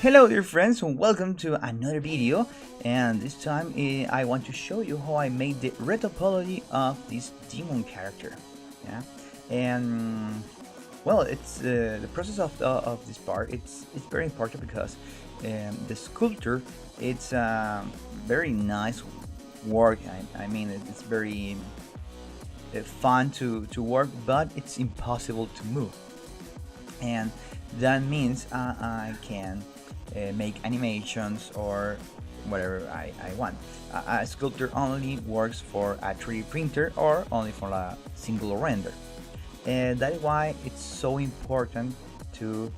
Hello dear friends, and welcome to another video, and this time I want to show you how I made the retopology of this demon character. Yeah, and well, it's the process of this part. It's very important because the sculptor, it's very nice work. I mean it's very fun to work, but it's impossible to move, and that means I can make animations or whatever I want. A sculptor only works for a 3D printer or only for a single render, and that is why it's so important to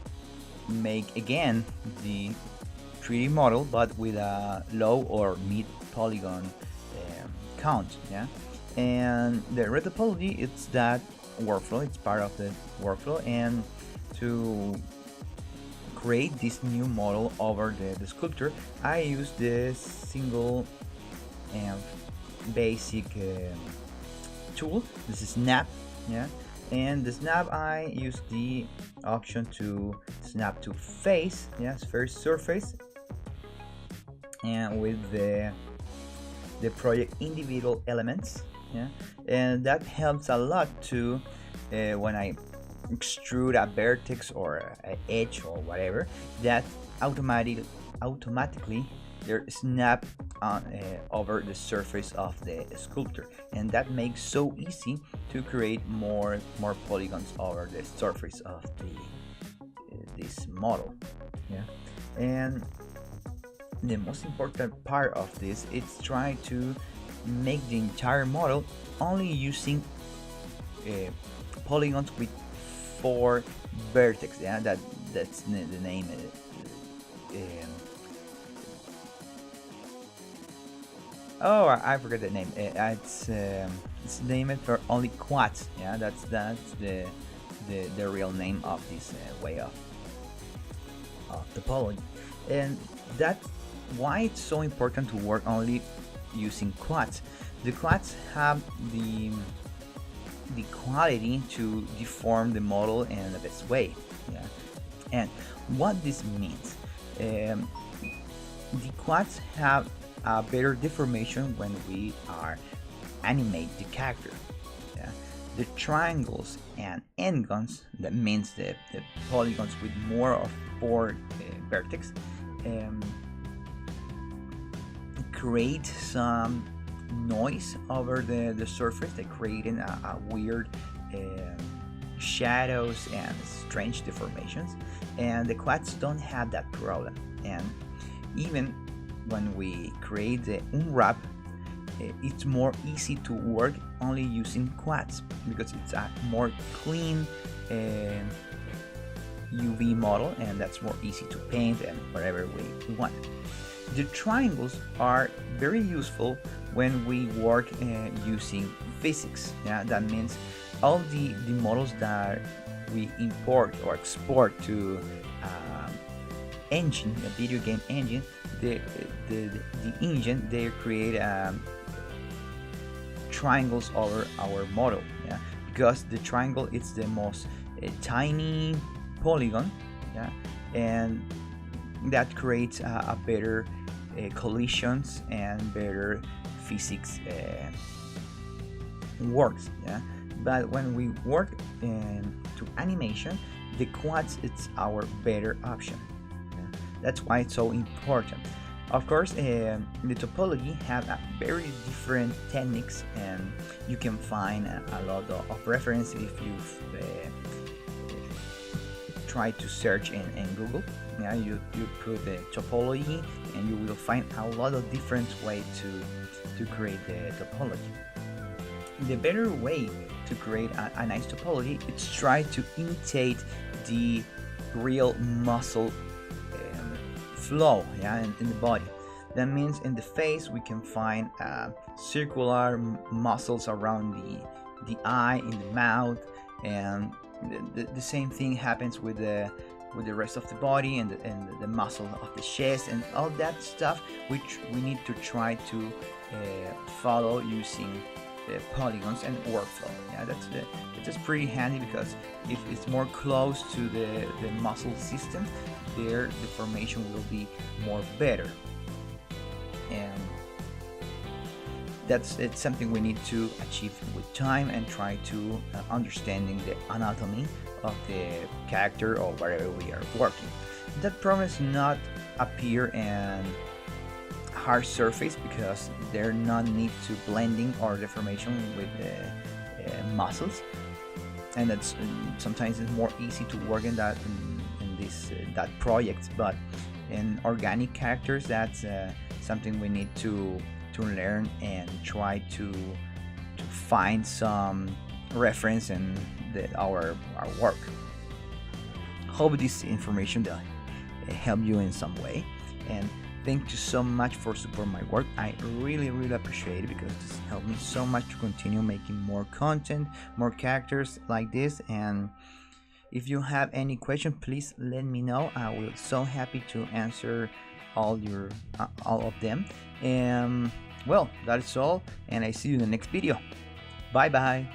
make again the 3D model but with a low or mid polygon count. Yeah, and the retopology, it's that workflow, it's part of the workflow, and to create this new model over the sculptor I use this single and basic tool. This is snap. Yeah, and the snap, I use the option to snap to face. Yes, first surface, and with the project individual elements. Yeah, and that helps a lot to when I extrude a vertex or an edge or whatever, that automatically they snap on over the surface of the sculptor, and that makes so easy to create more polygons over the surface of this model. Yeah, and the most important part of this is try to make the entire model only using polygons with 4 vertex. Yeah, that's the name. Oh, I forgot the name. It's named for only quads. Yeah, that's the real name of this way of topology, and that's why it's so important to work only using quads. The quads have the quality to deform the model in the best way. Yeah, and what this means, the quads have a better deformation when we are animate the character. Yeah, the triangles and n-gons, that means the polygons with more of 4 vertex, create some noise over the surface, they creating a weird shadows and strange deformations, and the quads don't have that problem. And even when we create the unwrap, it's more easy to work only using quads because it's a more clean UV model, and that's more easy to paint and whatever we want. The triangles are very useful when we work using physics. Yeah, that means all the models that we import or export to engine, a video game engine, the engine, they create triangles over our model. Yeah, because the triangle is the most tiny polygon. Yeah, and that creates a better collisions and better physics works. Yeah, but when we work to animation, the quads, it's our better option. Yeah? That's why it's so important. Of course, the topology have a very different techniques, and you can find a lot of reference if you've try to search in Google. Yeah, you put the topology and you will find a lot of different ways to create the topology. The better way to create a nice topology is try to imitate the real muscle flow. Yeah, in the body. That means in the face we can find circular muscles around the eye, in the mouth, and the same thing happens with the rest of the body, and the muscle of the chest and all that stuff, which we need to try to follow using polygons and workflow. Yeah, that's pretty handy because if it's more close to the muscle system, their deformation will be more better. And it's something we need to achieve with time and try to understanding the anatomy of the character or wherever we are working. That promise not appear in hard surface because there not need to blending or deformation with the muscles, and that's sometimes it's more easy to work in that in this that project. But in organic characters, that's something we need to learn and try to find some reference in our work. Hope this information will help you in some way, and thank you so much for support my work. I really appreciate it because this helped me so much to continue making more content, more characters like this. And if you have any question, please let me know. I will so happy to answer all of them. And well, that's all, and I see you in the next video. Bye bye.